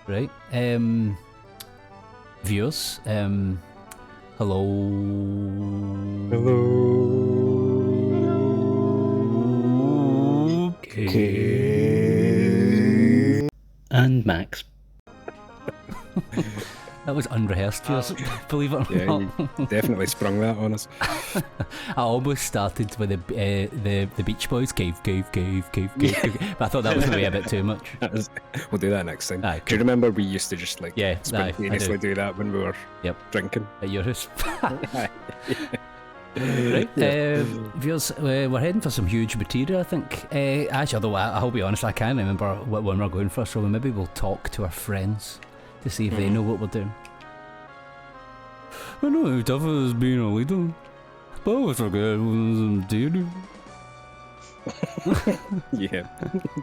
Right. Viewers, hello. Okay. And Max. That was unrehearsed, viewers, believe it or not. You definitely sprung that on us. I almost started with the Beach Boys, cave, but I thought that was going to be a bit too much. We'll do that next time. Aye, Do you remember we used to just like Yeah, spontaneously do that when we were drinking? At your house. Aye. Right, viewers, we're heading for some huge material, I think. Actually, although I'll be honest, I can't remember what one we're going for, so maybe we'll talk to our friends to see if they know what we're doing. I know how tough it is being a leader, but I always forget what material. Yeah,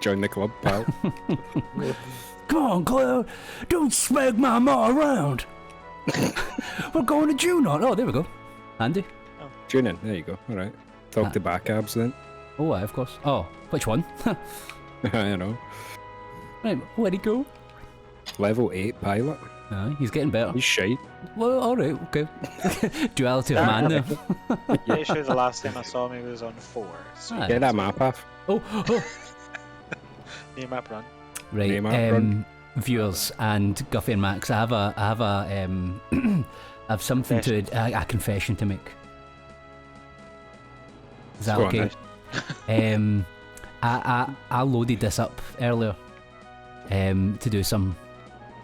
join the club, pal. Come on, Cloud, don't smack my ma around. We're going to Junon. Oh, there we go. Handy. Tune in, there you go. Alright. Talk to back abs then. Oh, of course. Oh, which one? I know. Right, where'd he go? Level 8 pilot. He's getting better. He's shite. Well, alright, okay. Duality of man there. Yeah, sure, the last time I saw him he was on 4. So Get that map off. Oh. New map run. Right, Name map run. Viewers and Guffy and Max, I have something a confession to make. Is that okay? I loaded this up earlier to do some,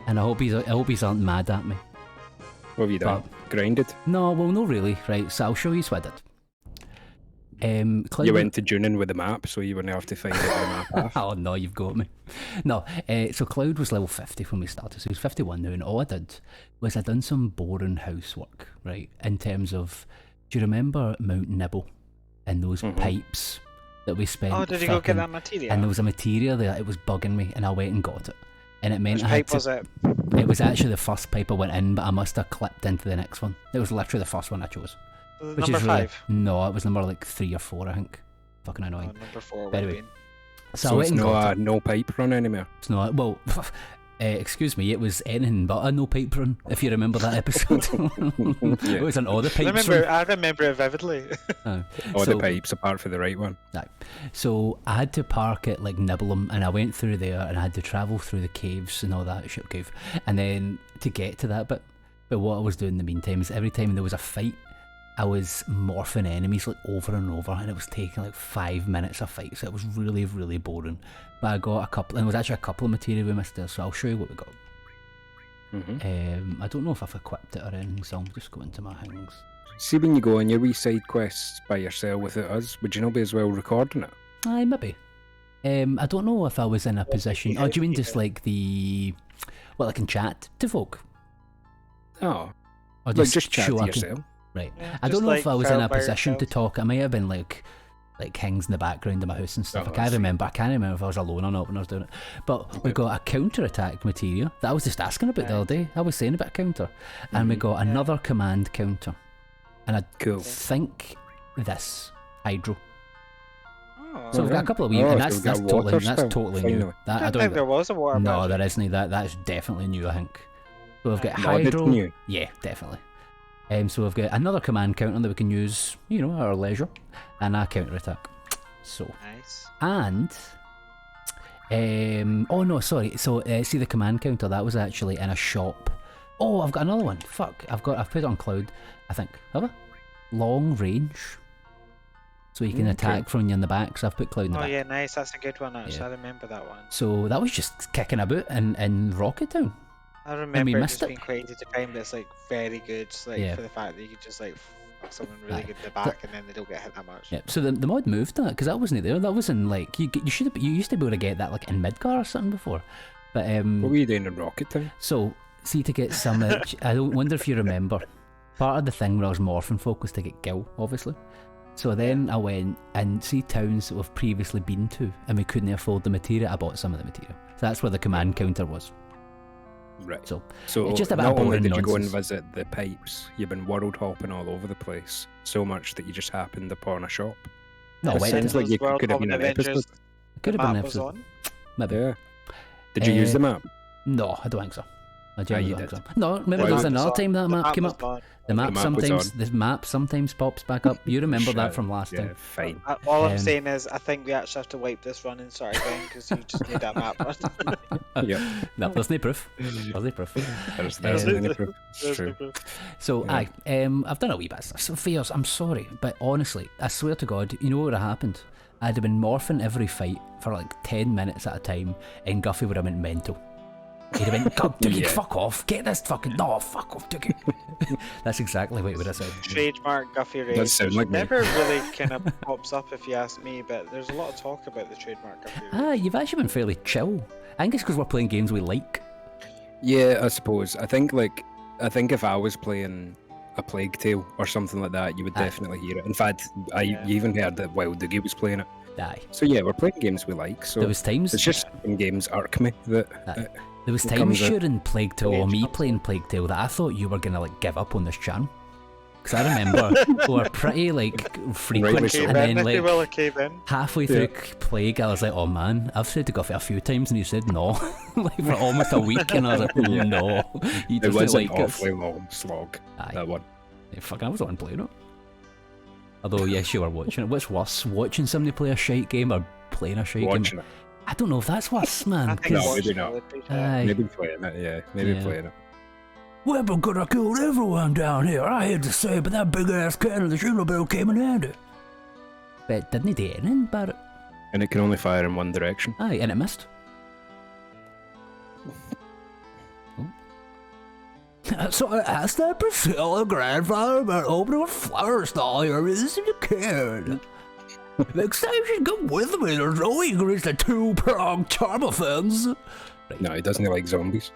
and I hope he's aren't mad at me. What have you done? Grinded? No, well, not really. Right, so I'll show you what I did. You went to Junon with the map, so you wouldn't have to find out the map off. Oh no, you've got me. No, so Cloud was level 50 when we started, so he was 51 now, and all I did was I done some boring housework, right, in terms of, do you remember Mount Nibble and those pipes that we spent? Oh, did you go get that material? And there was a material there, it was bugging me, and I went and got it. And it meant Which pipe was it? It was actually the first pipe I went in, but I must have clipped into the next one. It was literally the first one I chose. Which Number is really, 5? No, it was number like 3 or 4, I think. Fucking annoying. Number 4 But would anyway, be. so I went and got it. No pipe run anymore. It's not, well, excuse me, it was anything but a no pipe run, if you remember that episode. It was an all the pipes run. I remember it vividly. All the pipes apart from the right one. Right. So I had to park at like Nibbleham, and I went through there, and I had to travel through the caves and all that shit cave, and then to get to that bit. But what I was doing in the meantime is every time there was a fight, I was morphing enemies like over and over, and it was taking like 5 minutes a fight, so it was really, really boring. But I got a couple, and it was actually a couple of material we missed there, so I'll show you what we got. I don't know if I've equipped it or anything, so I'll just go into my things. See, when you go on your wee side quests by yourself without us, would you not be as well recording it? Aye, maybe. I don't know if I was in a position. Oh, do you mean just like well, I can chat to folk? Oh, Or just chat show to I can- yourself. Right. Yeah, I don't just know if like I was in a by position to yourself. talk. I might have been like things in the background of my house and stuff. Oh, I can't remember. I can't remember if I was alone or not when I was doing it. But we got a counter-attack material that I was just asking about the other day. I was saying about a counter. And we got another command counter. And I think this hydro. Oh, So we've got a couple of wee, and that's totally new. That, I don't think there was a water No, badge. there isn't. That's definitely new, I think. So we've got Modded hydro. new. Yeah, definitely. So we've got another command counter that we can use, at our leisure, and a counter attack. So, Nice. and oh no, sorry. So see the command counter, that was actually in a shop. Oh, I've got another one. Fuck, I've put it on Cloud. I think have I? Long range. So you can attack from you in the back. So I've put Cloud in the back. Oh yeah, nice. That's a good one. Actually, Yeah. I remember that one. So that was just kicking about in Rocket Town. I remember it missed just it. being quite easy to find, but it's like very good, like Yeah. for the fact that you could just like fuck someone really good in the back and then they don't get hit that much. Yeah. So the mod moved that because that wasn't there. That wasn't like you used to be able to get that like in Midgar or something before. But What were you doing in Rocket Town? So see to get some. I don't wonder if you remember. Part of the thing where I was morphing folk was to get Gil, obviously. So then I went and see towns that we've previously been to, and we couldn't afford the material. I bought some of the material. So that's where the command counter was. Right. So it's just a bit not of only boring did you go and nonsense. visit the pipes, you've been world hopping all over the place so much that you just happened upon a shop. No, It wait, sounds like you could have been an episode. It could have been an was episode. on. Maybe. Yeah. Did you use the map? No, I don't think so. I genuinely you don't think did. so. No, remember Why there was would- another time that map came was up. on. The map sometimes pops back up. You remember that from last Yeah, time? fine. All I'm Um, saying is, I think we actually have to wipe this run and start again because you just made that map run. Yeah. No, there's no proof. There's no proof. There's Um, any proof. It's true. So, Yeah. I've done a wee bit of stuff. So, Fears, I'm sorry, but honestly, I swear to God, you know what would have happened? I'd have been morphing every fight for like 10 minutes at a time, and Guffy would have went mental. He'd have went, God, Doogie, Yeah. fuck off, get this fucking, no, fuck off, Doogie. That's exactly what he would have said. Trademark Guffy Rage. Does sound like me. never really kind of pops up if you ask me, but there's a lot of talk about the trademark Guffy Rage. You've actually been fairly chill. I think it's because we're playing games we like. Yeah, I suppose. I think if I was playing a Plague Tale or something like that, you would Aye. definitely hear it. In fact, you Yeah. even heard that Wild Doogie was playing it. Aye. So yeah, we're playing games we like. So There was times. it's just when games irk me that There was it times comes out. during Plague Tale or Rage me comes playing Plague Tale that I thought you were gonna like give up on this channel. Because I remember we were pretty like frequent, Rightly so. and then if you will, like a cave in. halfway through Plague, I was like, "Oh man, I've said to Guffy a few times," and he said no, like for almost a week, and I was like, "Oh no, he it doesn't was an like us." awfully long slog. Aye. That one. Yeah, fucking, I was on playing it. Although yes, you were watching it. What's worse, watching somebody play a shite game or playing a shite Watching game? it. I don't know if that's worse, man. I think No, Because maybe not. would be Aye. Maybe playing it, yeah. Maybe Yeah. playing it. we're gonna kill everyone down here. I hate to say, but that big ass cannon, the shooter bill came in handy. But didn't he do anything about it? And it can only fire in one direction. Aye, and it missed. So I asked that Priscilla grandfather about opening a flower stall here. This is a kid. Next time she'd come with me, there's no way you can reach the two-pronged charm offense. No, he doesn't like zombies.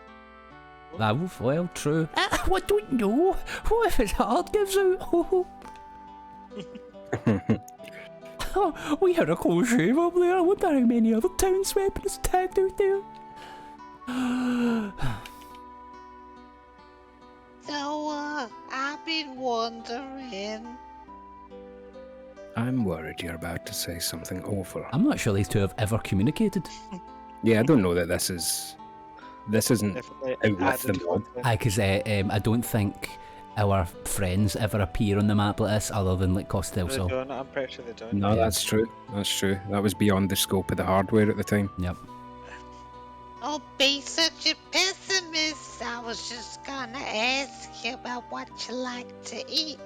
Well, true. What do we know? What if his heart gives out? We had a close shave up there. I wonder how many other townsweepers tagged out there. So, I've been wondering. I'm worried you're about to say something awful. I'm not sure these two have ever communicated. Yeah, I don't know that this isn't Definitely out with added the mod. content. Because I don't think our friends ever appear on the map like this other than like Costello. They So, don't, I'm pretty sure they don't. No, Yeah. that's true. That's true. That was beyond the scope of the hardware at the time. yep. Don't be such a pessimist. I was just gonna ask you about what you like to eat.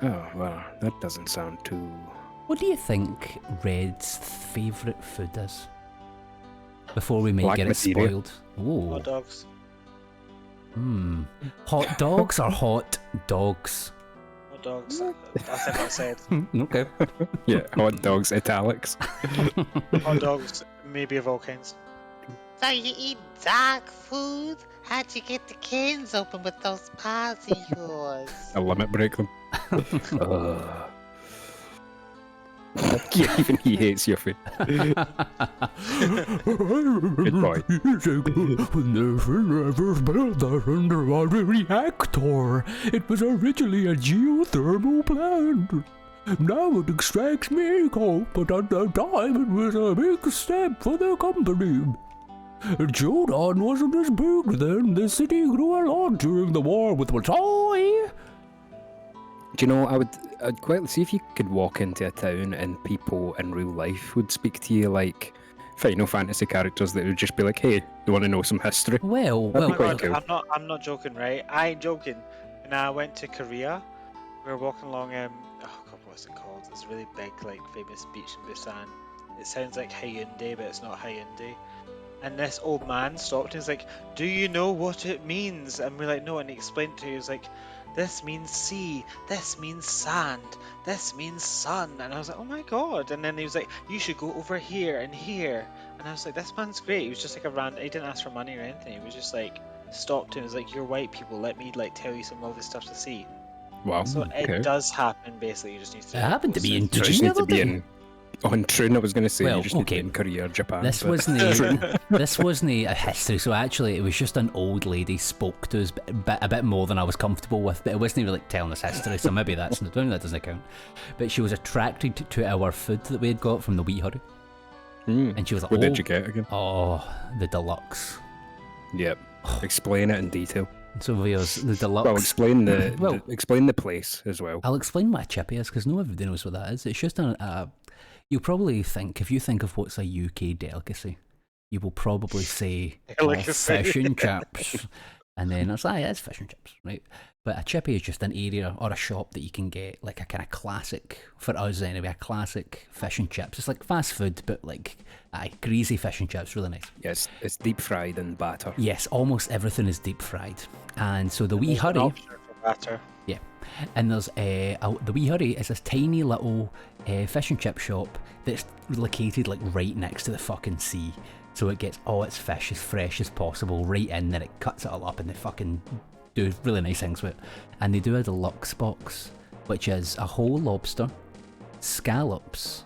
Oh, well, that doesn't sound too... What do you think Red's favourite food is? Before we may Black get it materia. spoiled. Ooh. Hot dogs. Hot dogs or hot dogs? Hot dogs. That's what I said. Okay. Yeah, hot dogs, italics. Hot dogs, maybe of all kinds. So you eat dog food? How'd you get the cans open with those paws of yours? A limit break them. Yeah, even he hates your food. Good boy. When the first built the underwater reactor, it was originally a geothermal plant. Now it extracts coal, but at the time it was a big step for the company. Junon wasn't as big then. The city grew a lot during the war with the toy. Do you know, I'd quite see if you could walk into a town and people in real life would speak to you like Final Fantasy characters that would just be like, "Hey, you want to know some history?" Well, Oh my quite god, cool. I'm not joking, right? I ain't joking. When I went to Korea, we were walking along oh god, what's it called? It's a really big, like, famous beach in Busan. It sounds like Hyundai, but it's not Hyundai. And this old man stopped and he's like, "Do you know what it means?" And we're like, "No," and he explained to you, he was like, "This means sea, this means sand, this means sun." And I was like, "Oh my god." And then he was like, "You should go over here and here." And I was like, "This man's great." He was just like he didn't ask for money or anything. He was just like, stopped and was like, "You're white people, let me like tell you some lovely stuff to see." Wow. So okay. it does happen, basically. You just need to. it happened to be in You just June need the to other be day. in on Troon. I was going to say Well, you just need to okay. be in Korea or Japan. This but- wasn't this wasn't a history, so actually it was just an old lady spoke to us a bit more than I was comfortable with, but it wasn't even like telling us history, so maybe that doesn't count. But she was attracted to our food that we had got from the Wee Hurry. And she was like, What did you get again? Oh, the deluxe. Yep. Explain it in detail. So there's the deluxe. Well, explain the, Well, explain the place as well. I'll explain what a chippy is, because no everybody knows what that is. It's just you'll probably think, if you think of what's a UK delicacy, you will probably say fish and chips. And then it's like, yeah, it's fish and chips, right? But a chippy is just an area or a shop that you can get like a kind of classic, for us anyway, a classic fish and chips. It's like fast food, but like, greasy fish and chips, really nice. Yes, it's deep fried in batter. Yes, almost everything is deep fried. And so the Wee Hurry, Batter. yeah, and there's the Wee Hurry is this tiny little fish and chip shop that's located like right next to the fucking sea. So it gets all its fish as fresh as possible right in, then it cuts it all up and they fucking do really nice things with it. And they do a deluxe box, which is a whole lobster, scallops,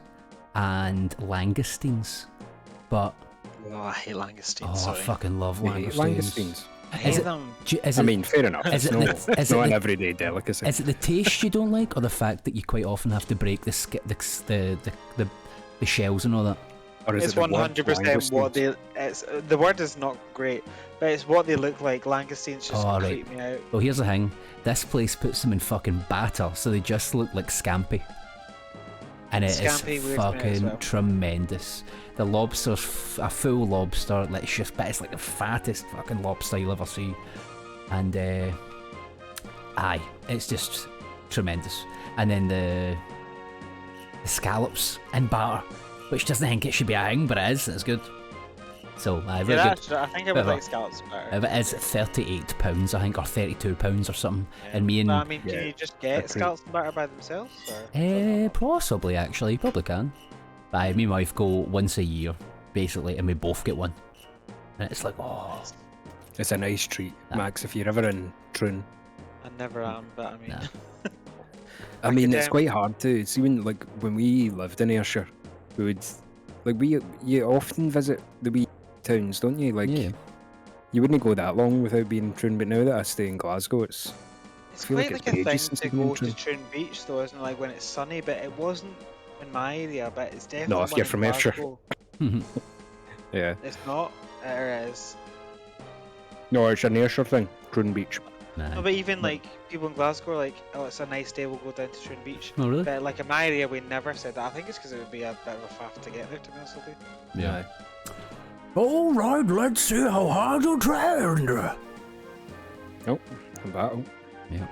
and langoustines. But Oh, I hate langoustines. I sorry. fucking love You hate langoustines. I Is hate it- them. I mean, fair enough. is It's it not, the- it's is it not an the- everyday delicacy. Is it the taste you don't like, or the fact that you quite often have to break the shells and all that? Or is It's it the word 100% what langoustines? they. It's the word is not great, but it's what they look like. Langoustines just Oh, right. creep me out. Well, here's the thing. This place puts them in fucking batter, so they just look like scampi. And it is Scampi weirds me out as fucking well. tremendous. The lobster's a full lobster, like it's like the fattest fucking lobster you'll ever see. And it's just tremendous. And then the scallops in batter, which doesn't think it should be a thing, but it is. It's good. So, very Yeah, good. I think I would like scallops better. It is £38, I think, or £32 or something. And me and But, I mean, Yeah, can you just get that's scallops and batter by themselves? Or? Possibly, actually. Probably can. But me and my wife go once a year, basically, and we both get one. And it's like, oh. It's a nice treat, Nah. Max, if you're ever in Troon. I never am, but I mean. Nah. I mean, it's could, quite hard to see when we lived in Ayrshire, we would you often visit the wee towns, don't you? Like Yeah. you wouldn't go that long without being in Troon, but now that I stay in Glasgow, It's feel like quite it's like a ages thing since to I've been go to to Troon Beach, though, isn't it? Like when it's sunny, but it wasn't in my area, but it's definitely. No, if one you're in from Ayrshire. Glasgow. yeah. It's not. It is. No, it's an Ayrshire thing, Troon Beach. Nah. No, but even like people in Glasgow are like, oh, it's a nice day, we'll go down to Troon Beach. Oh, really? But like in my area, we never said that. I think it's because it would be a bit of a faff to get there, to be honest with you. Yeah. All right, let's see how hard you trained. Oh, a battle. Yeah.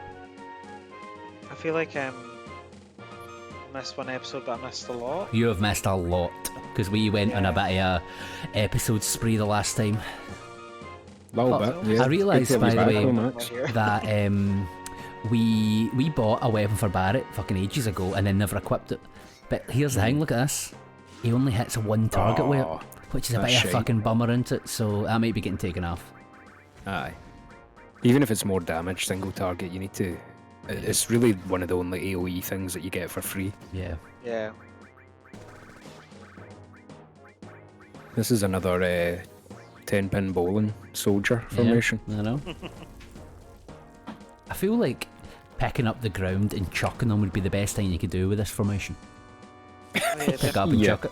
I feel like I missed one episode, but I missed a lot. You have missed a lot, because we went on a bit of a episode spree the last time. Little But bit, yeah. I realised, Good to by have the you way, back, Max. that we bought a weapon for Barrett fucking ages ago and then never equipped it. But here's the thing, look at this. He only hits one target with it, Aw, which is a that's bit of a shite. fucking bummer, isn't it? So that might be getting taken off. Aye. Even if it's more damage, single target, you need to. It's really one of the only AoE things that you get for free. Yeah. Yeah. This is another 10-pin bowling soldier formation. I know. I feel like picking up the ground and chucking them would be the best thing you could do with this formation. Pick up and Yeah. chuck it.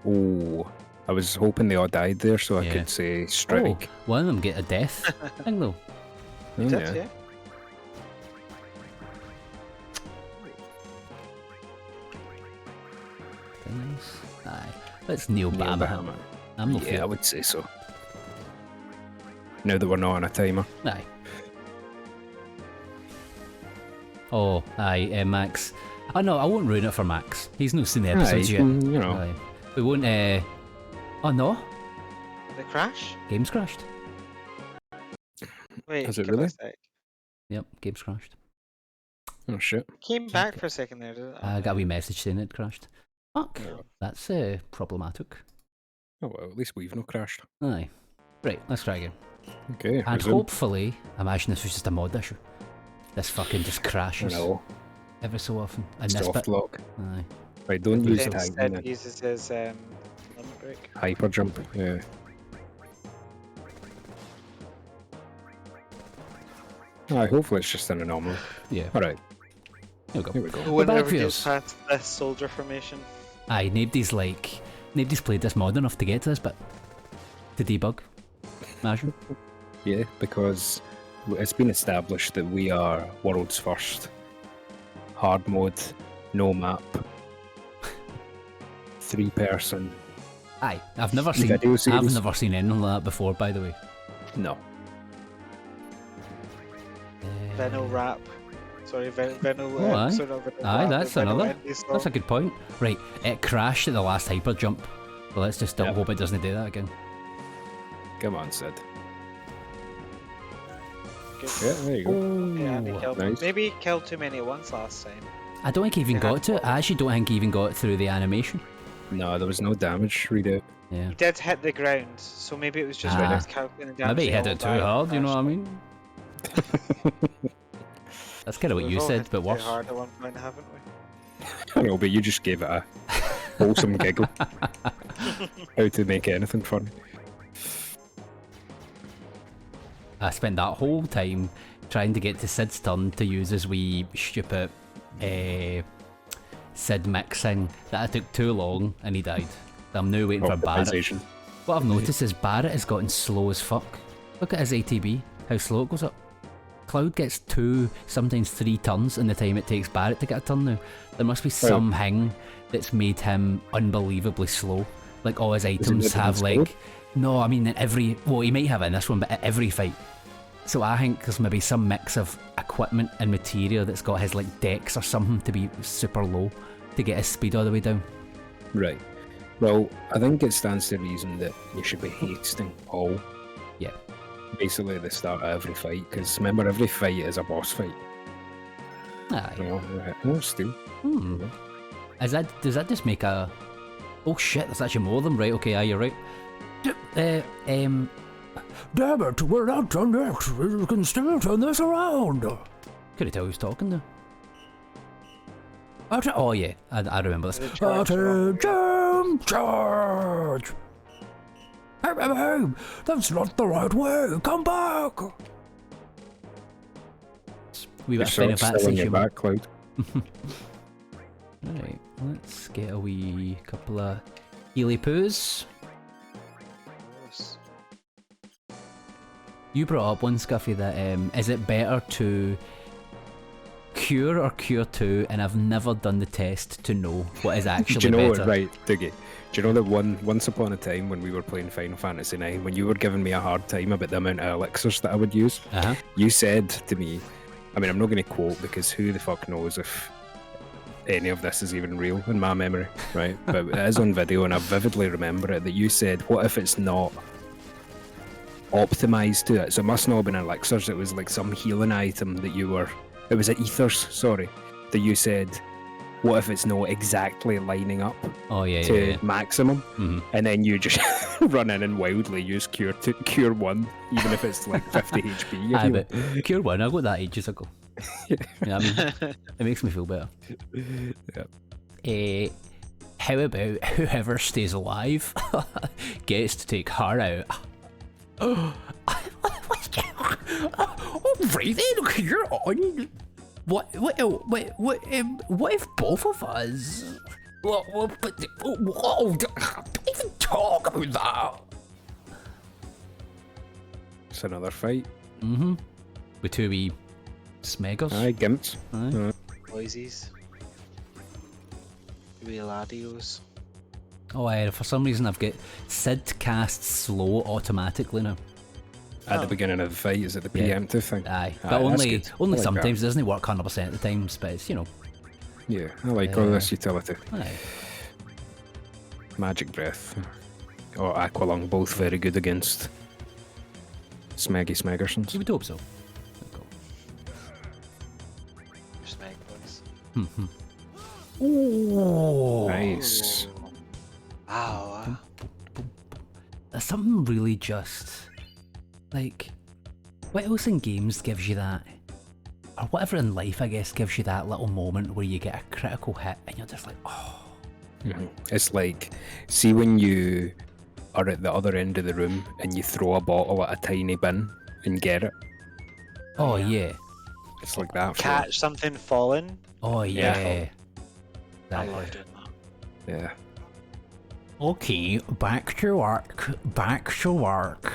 Oh, I was hoping they all died there so I Yeah. could say strike. Oh, one of them get a death thing though. Oh, Did, yeah. Very nice. Aye. Let's kneel Neil Bama him. Batman. I'm not Yeah, I feeling. would say so. Now that we're not on a timer. Aye. Oh, aye, Max. Oh no, I won't ruin it for Max. He's not seen the episodes Aye, yet. you know. Aye. We won't. Oh no, The crash? game's crashed. Wait, Has it give really? a sec. Yep, game's crashed. Oh shit. Came back for a second there, did it? I got a wee message saying it crashed. Fuck, Oh, that's problematic. well, at least we've not crashed. Aye. Right, let's try again. Okay. And resume. hopefully, imagine this was just a mod issue. This fucking just I crashes know. every so often. And this Soft bit. lock. Aye. Right, don't use James tag. said he uses his limit break. Hyper jump. Yeah. Aye, hopefully it's just an anomaly. Yeah. Alright. There we go. Here we go. Who We're back, ever gets viewers. past this soldier formation? Aye, nobody's played this mod enough to get to this bit. To debug. Imagine. Yeah, because it's been established that we are world's first hard mode, no map, 3-person. Aye, I've never seen Video I've series. never seen anything like that before, by the way. No. Venal rap. Sorry, Venal. Oh, aye. sorry, not Venal Aye, rap, that's but Venal another. indie song. That's a good point. Right, it crashed at the last hyper jump. Well, let's just Yep. hope it doesn't do that again. Come on, Sid. Good. Yeah, there you go. Yeah, Andy killed nice. Maybe he killed too many at once last time. I don't think he even Yeah. got to it. I actually don't think he even got through the animation. No, there was no damage. Read it. Yeah. He did hit the ground, so maybe it was just Ah. when he was calculating damage. Maybe he they hit all it too died hard, you know what I crashed. mean? That's kind of what We've you all said, hit but too worse. hard at one point, haven't we? I know, but you just gave it a wholesome giggle. How to make anything funny. I spent that whole time trying to get to Sid's turn to use his wee stupid Sid mixing that I took too long and he died. I'm now waiting for Barrett. Optimization. What I've noticed is Barrett has gotten slow as fuck. Look at his ATB, how slow it goes up. Cloud gets 2, sometimes 3 turns in the time it takes Barrett to get a turn now. There must be something that's made him unbelievably slow. Like all his items have slow? like... No, I mean in every... Well, he might have it in this one, but at every fight. So I think there's maybe some mix of equipment and materia that's got his like dex or something to be super low to get his speed all the way down. Right. Well, I think it stands to reason that you should be hasting all. Yeah. Basically at the start of every fight, because remember, every fight is a boss fight. Aye. No, still. Does that just make a... Oh shit, there's actually more of them, right? Okay, aye, you're right. Damn it, we're not done next. We can still turn this around. Couldn't tell who's talking there. Oh yeah, I remember this. Attention, charge! Hey, that's not the right way. Come back. We Your got Final sword's still Fantasy in your humour. back, Cloud. Right, let's get a wee couple of healy poos. You brought up one, Scuffy, that is it better to cure or cure 2, and I've never done the test to know what is actually Do you know better. what, right, Diggy? Do you know that once upon a time when we were playing Final Fantasy IX, when you were giving me a hard time about the amount of elixirs that I would use, Uh-huh. you said to me, I mean, I'm not going to quote because who the fuck knows if any of this is even real in my memory, right? But it is on video and I vividly remember it, that you said, what if it's not optimized to it? So it must not have been elixirs, it was like some healing item that you were... It was ethers, sorry, that you said, what if it's not exactly lining up Oh yeah, to yeah. maximum? Mhm. And then you just run in and wildly use cure 1, even if it's like 50 HP. if Aye, you but Cure 1, I got that ages ago. Yeah. I mean, it makes me feel better. Yeah. How about whoever stays alive gets to take her out? Oh, breathing, you're on. What if both of us? Don't even talk about that. It's another fight. Mm-hmm. With 2 wee smeggers. Aye, gimps. Aye. Boisies. Real adios. Oh, for some reason I've got Sid cast slow automatically now. At the beginning of the fight, is it the preemptive thing? Aye, but that's only good. I only like sometimes. It doesn't work 100% of the times, but it's, you know. Yeah, I like all this utility. Aye. Magic Breath or Aqualung, both very good against Smeggy Smeggersons. You would hope so. Snake boys. Oh, Nice. Wow. There's something really just like, what else in games gives you that, or whatever in life I guess gives you that little moment where you get a critical hit and you're just like, oh. It's like, see when you are at the other end of the room and you throw a bottle at a tiny bin and get it. Oh yeah. It's like that. Catch something falling Oh yeah. I Exactly. love doing that. Yeah. Okay, back to work. Back to work.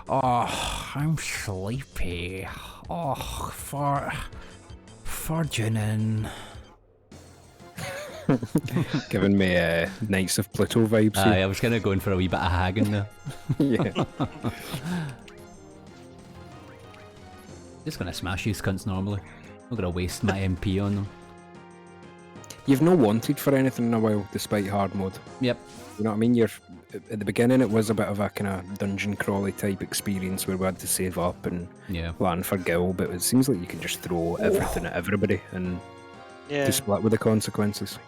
Oh, I'm sleepy. Oh, for Junon. Giving me Knights of Pluto vibes Aye, here. I was kind of going for a wee bit of hagging there. Yeah. Just gonna smash these cunts normally. Not gonna waste my MP on them. You've not wanted for anything in a while, despite hard mode. Yep. You know what I mean? You're at the beginning. It was a bit of a kind of dungeon crawly type experience where we had to save up and Yeah. plan for gil. But it seems like you can just throw everything at everybody and Yeah. to split with the consequences.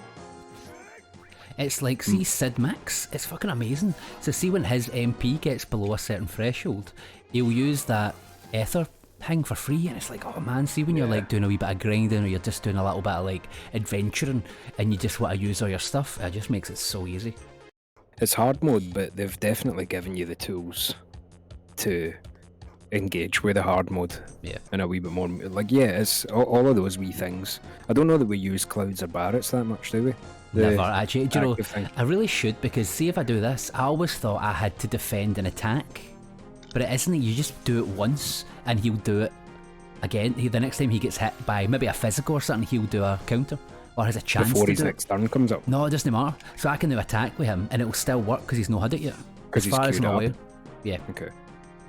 It's like, see Sid Max? It's fucking amazing. So see when his MP gets below a certain threshold, he'll use that ether thing for free, and it's like, oh man, see when you're like doing a wee bit of grinding or you're just doing a little bit of like adventuring and you just want to use all your stuff, it just makes it so easy. It's hard mode, but they've definitely given you the tools to engage with the hard mode. Yeah. And a wee bit more, like, yeah, it's all of those wee things. I don't know that we use clouds or barrets that much, do we? The Never actually. Do you know, active thing. I really should, because see if I do this, I always thought I had to defend and attack, but it isn't. You just do it once and he'll do it again. The next time he gets hit by maybe a physical or something, he'll do a counter or has a chance Before to his do next turn comes up. it. No, it doesn't matter. So I can do attack with him and it'll still work because he's not had it yet. 'Cause As he's far as queued I'm up. aware. Yeah, Okay.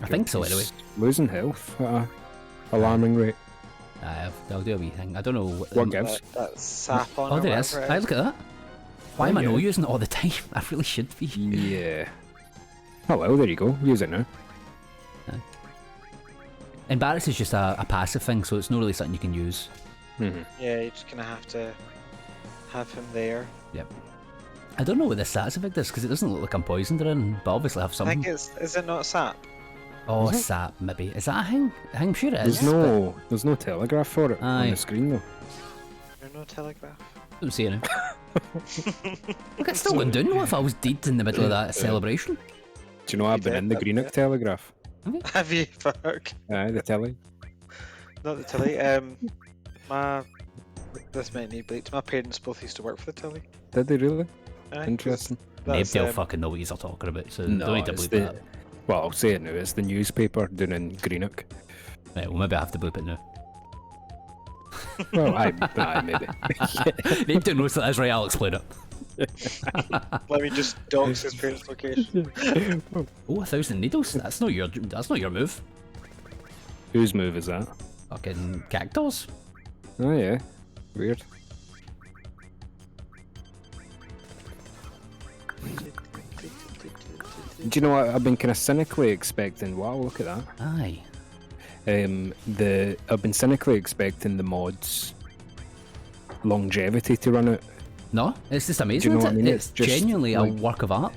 I think so anyway. He's losing health at a alarming rate. I'll do a wee thing. I don't know. What gives? That sap on Oh, or there it is. whatever Aye, it is. look at that. Why am I yeah. not using it all the time? I really should be. Yeah. Oh well, there you go. Use it now. And Barracks is just a passive thing, so it's not really something you can use. Mm-hmm. Yeah, you're just gonna have to have him there. Yep. I don't know what the stats effect is because it doesn't look like I'm poisoned or anything, but obviously I have I something. think is it not sap? Oh, Is it? sap, maybe. Is that a thing? I'm sure it is. There's no telegraph for it on Aye. the screen though. There's no telegraph. but don't see it now. Look, it's still going down. What if I was dead in the middle of that celebration? Do you know I've been in the Greenock Telegraph? Have you? Fuck. Aye, the telly. Not the telly. This might need bleach. My parents both used to work for the telly. Did they really? Aye, 'cause Interesting. that's, Maybe I'll fucking know what you're talking about, so No, don't need to it's bleep the- that. Well, I'll say it now. It's the newspaper down in Greenock. Right, well, maybe I have to bleep it now. Well, aye, maybe. Name to knows that is right, I'll explain it. Let me just dox his parents' location. Oh, 1,000 needles? That's not your move. Whose move is that? Fucking cactus. Oh yeah, weird. Do you know what I've been kind of cynically expecting? Wow, look at that. Aye. I've been cynically expecting the mods longevity to run out. No, it's just amazing. know isn't what I it? mean? It's It's just genuinely a like- work of art.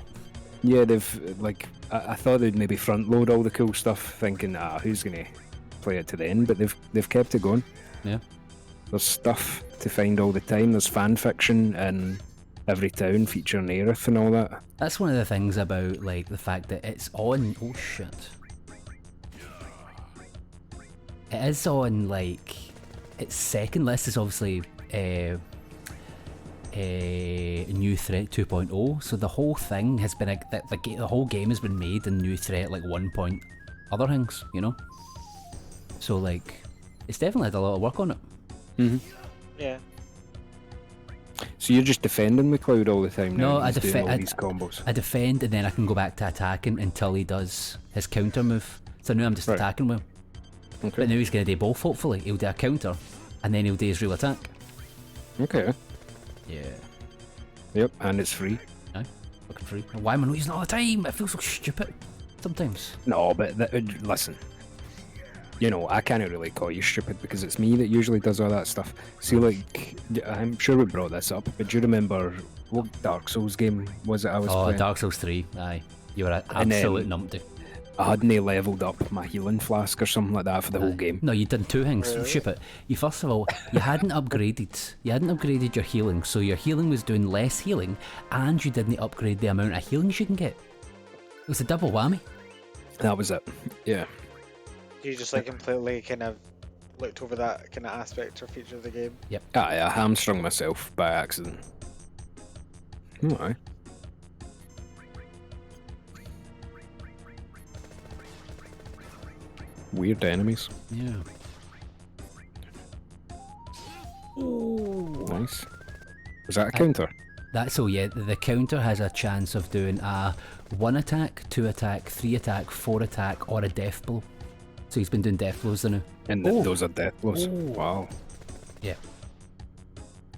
Yeah, they've like I thought they'd maybe front load all the cool stuff, thinking who's gonna play it to the end, but they've kept it going. Yeah. There's stuff to find all the time. There's fan fiction in every town featuring Aerith and all that. That's one of the things about like the fact that it's on. Oh shit! It is on like its second list is obviously New Threat 2.0. So the whole thing has been the whole game has been made in New Threat like 1. Other things, you know. So like, it's definitely had a lot of work on it. Mm-hmm. Yeah. So you're just defending McLeod all the time now? No, and I he's doing all I- these combos. I defend and then I can go back to attacking until he does his counter move. So now I'm just Right. attacking with him. Okay. But now he's going to do both, hopefully. He'll do a counter, and then he'll do his real attack. Okay. Yeah. Yep, and it's free. Aye. Fucking free. Why am I not using it all the time? It feels so stupid sometimes. No, but listen. You know, I can't really call you stupid because it's me that usually does all that stuff. See, like, I'm sure we brought this up, but do you remember what Dark Souls game was it I was playing? Dark Souls 3. Aye. You were an And then- absolute numpty. I hadn't leveled up my healing flask or something like that for the whole game. No, you did two things. Really? Stupid. You first of all, you hadn't upgraded. You hadn't upgraded your healing, so your healing was doing less healing, and you didn't upgrade the amount of healings you can get. It was a double whammy. That was it. Yeah. You just like completely kind of looked over that kind of aspect or feature of the game. I hamstrung myself by accident. Alright. Weird enemies. Yeah. Oh. Nice. Was that a counter? That's all. Yeah, the counter has a chance of doing a 1 attack, 2 attack, 3 attack, 4 attack, or a death blow. So he's been doing death blows now. And those are death blows. Oh. Wow. Yeah.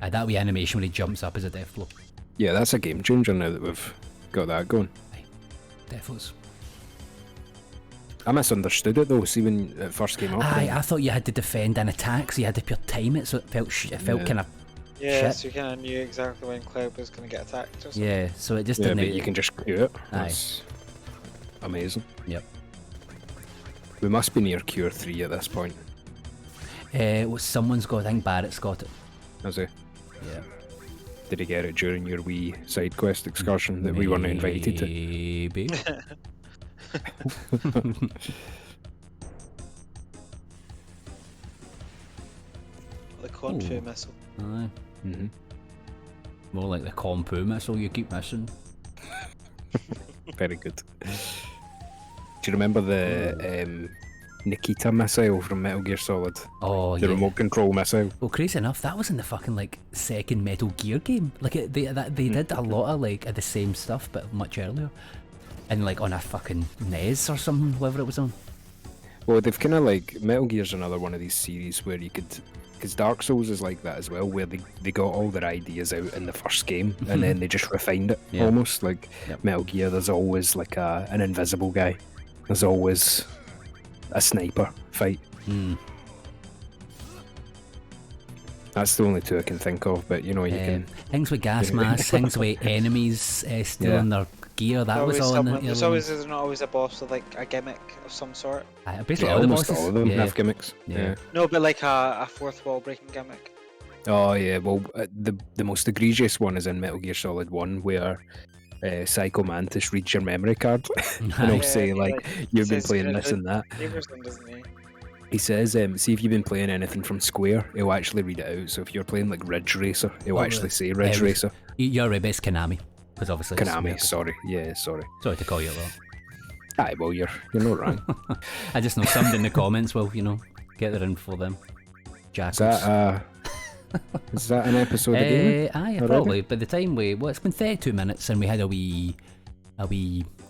That wee animation when he jumps up is a death blow. Yeah, that's a game changer now that we've got that going. Death blows. I misunderstood it though. See when it first came up. I thought you had to defend and attack, so you had to pure time it, so it felt kind of. Yeah, Shit. so you kind of knew exactly when Cloud was going to get attacked or something. Yeah, so it just Yeah, didn't. but you can just do it. Aye. That's amazing. Yep. We must be near Cure 3 at this point. Well, someone's got. I think Barrett's got it. Has he? Yeah. Did he get it during your wee side quest excursion that we weren't invited to? Maybe. The Confu Ooh. missile. Aye. Mm-hmm. More like the Compu missile you keep missing. Very good. Do you remember the Nikita missile from Metal Gear Solid? Oh, The yeah. remote control missile. Well, crazy enough, that was in the fucking like second Metal Gear game. Like they did a lot of like the same stuff, but much earlier, and like on a fucking NES or something, whatever it was on. Well, they've kind of like Metal Gear's another one of these series where you could, because Dark Souls is like that as well, where they got all their ideas out in the first game and then they just refined it Yeah. almost. Like Yep. Metal Gear, there's always like an invisible guy. There's always a sniper fight. That's the only two I can think of, but you know, you can. Things with gas masks, things with enemies stealing their gear. That was all in the There's early always there's not always a boss with like a gimmick of some sort. ones. Basically Yeah, all the almost bosses. all of them yeah. have gimmicks. Yeah. No, but like a fourth wall breaking gimmick. Oh yeah, well the most egregious one is in Metal Gear Solid 1 where Psycho Mantis reads your memory card and he'll Yeah, say he, like you've been says playing kinda this and that. Favors them, doesn't he? He says, see if you've been playing anything from Square, he'll actually read it out. So if you're playing like Ridge Racer, he'll actually say Ridge Racer. You're right, but it's Konami, because obviously. it's Konami, Metal- sorry. Yeah, sorry. Sorry to call you that. Aye, well you're not wrong. I just know somebody in the comments will, get their info then. Jackals. Is that an episode of gaming? Aye, already? probably. By the time it's been 32 minutes and we had a wee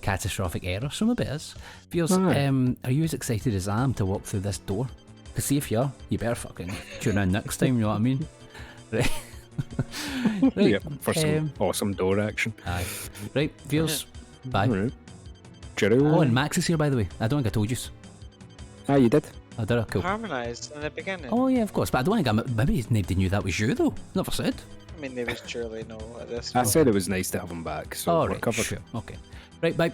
catastrophic error, some of it is. Feels, Aye. are you as excited as I am to walk through this door? Because see if you are, you better fucking tune in next time, you know what I mean? Right. Right. Yeah, for some awesome door action. Aye. Right, viewers, bye. Alright. Cheerio. Oh, and Max is here, by the way. I don't think I told you. Ah, you did? I did, cool. Harmonised in the beginning. Oh, yeah, of course. But I don't think maybe nobody knew that was you, though. Never said. I mean, they would surely know at this I point. said it was nice to have him back, so Oh, we're right, covered. sure. Okay. Right, bye.